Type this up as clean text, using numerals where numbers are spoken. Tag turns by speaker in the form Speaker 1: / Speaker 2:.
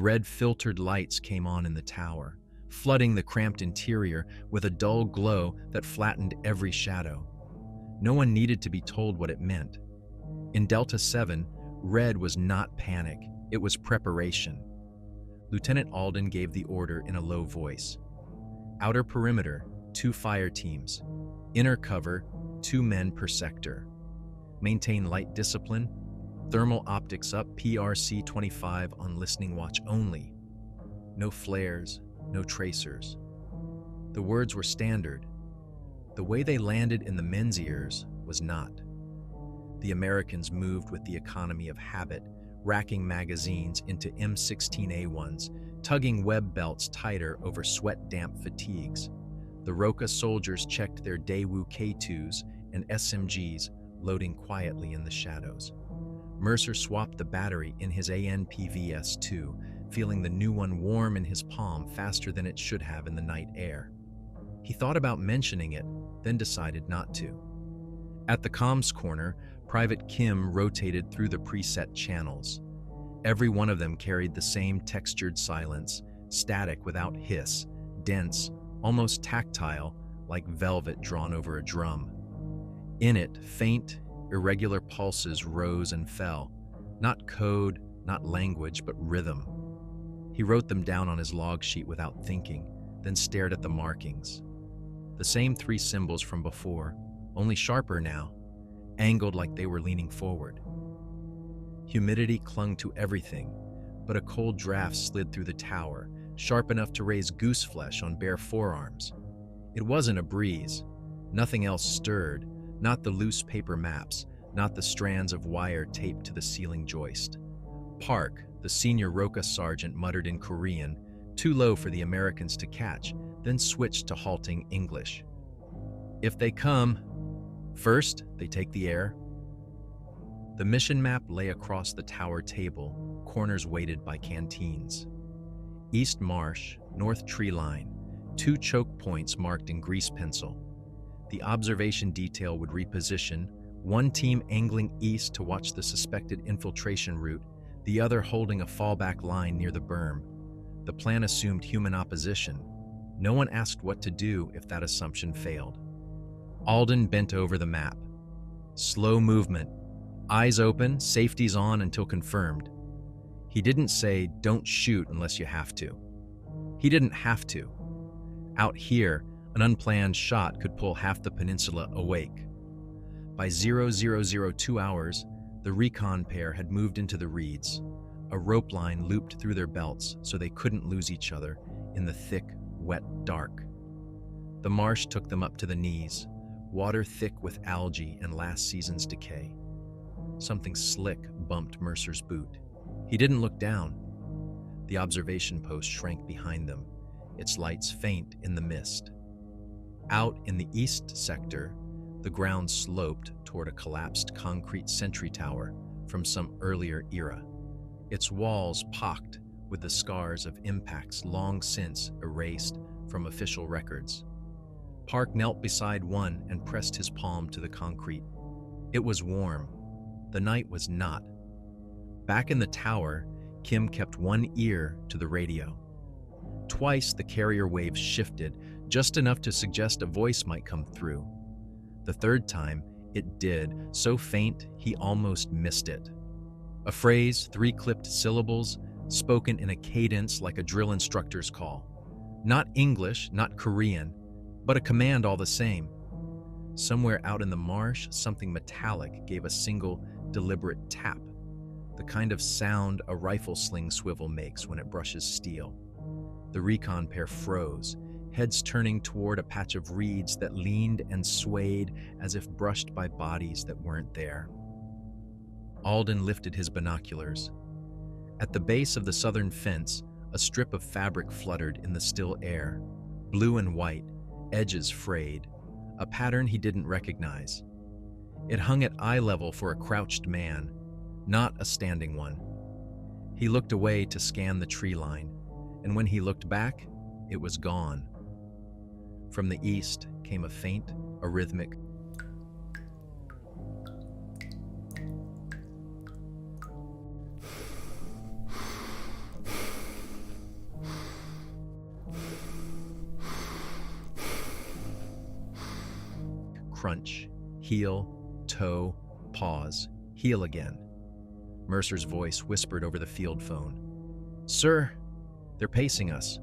Speaker 1: red filtered lights came on in the tower, flooding the cramped interior with a dull glow that flattened every shadow. No one needed to be told what it meant. In Delta 7, red was not panic, it was preparation. Lieutenant Alden gave the order in a low voice. Outer perimeter, 2 fire teams. Inner cover, 2 men per sector. Maintain light discipline. Thermal optics up, PRC-25 on listening watch only. No flares, no tracers. The words were standard. The way they landed in the men's ears was not. The Americans moved with the economy of habit, racking magazines into M16A1s, tugging web belts tighter over sweat-damp fatigues. The Roca soldiers checked their Daewoo K2s and SMGs, loading quietly in the shadows. Mercer swapped the battery in his ANPVS-2, feeling the new one warm in his palm faster than it should have in the night air. He thought about mentioning it, then decided not to. At the comms corner, Private Kim rotated through the preset channels. Every one of them carried the same textured silence, static without hiss, dense, almost tactile, like velvet drawn over a drum. In it, faint, irregular pulses rose and fell, not code, not language, but rhythm. He wrote them down on his log sheet without thinking, then stared at the markings. The same 3 symbols from before, only sharper now, angled like they were leaning forward. Humidity clung to everything, but a cold draft slid through the tower, sharp enough to raise goose flesh on bare forearms. It wasn't a breeze. Nothing else stirred, not the loose paper maps, not the strands of wire taped to the ceiling joist. Park, the senior Roca sergeant, muttered in Korean, too low for the Americans to catch, then switched to halting English. If they come, first they take the air. The mission map lay across the tower table, corners weighted by canteens. East Marsh, North Tree Line, 2 choke points marked in grease pencil. The observation detail would reposition, one team angling east to watch the suspected infiltration route, the other holding a fallback line near the berm. The plan assumed human opposition. No one asked what to do if that assumption failed. Alden bent over the map. Slow movement. Eyes open, safety's on until confirmed. He didn't say, don't shoot unless you have to. He didn't have to. Out here, an unplanned shot could pull half the peninsula awake. By 0002 hours, the recon pair had moved into the reeds. A rope line looped through their belts so they couldn't lose each other in the thick, wet dark. The marsh took them up to the knees, water thick with algae and last season's decay. Something slick bumped Mercer's boot. He didn't look down. The observation post shrank behind them, its lights faint in the mist. Out in the east sector, the ground sloped toward a collapsed concrete sentry tower from some earlier era, its walls pocked with the scars of impacts long since erased from official records. Park knelt beside one and pressed his palm to the concrete. It was warm. The night was not. Back in the tower, Kim kept one ear to the radio. Twice the carrier waves shifted, just enough to suggest a voice might come through. The third time, it did, so faint he almost missed it. A phrase, 3 clipped syllables, spoken in a cadence like a drill instructor's call. Not English, not Korean, but a command all the same. Somewhere out in the marsh, something metallic gave a single, deliberate tap, the kind of sound a rifle sling swivel makes when it brushes steel. The recon pair froze, heads turning toward a patch of reeds that leaned and swayed as if brushed by bodies that weren't there. Alden lifted his binoculars. At the base of the southern fence, a strip of fabric fluttered in the still air, blue and white, edges frayed, a pattern he didn't recognize. It hung at eye level for a crouched man, not a standing one. He looked away to scan the tree line, and when he looked back, it was gone. From the east came a faint, arrhythmic Crunch. Heel. Toe. Pause. Heel again. Mercer's voice whispered over the field phone. "Sir, they're pacing us.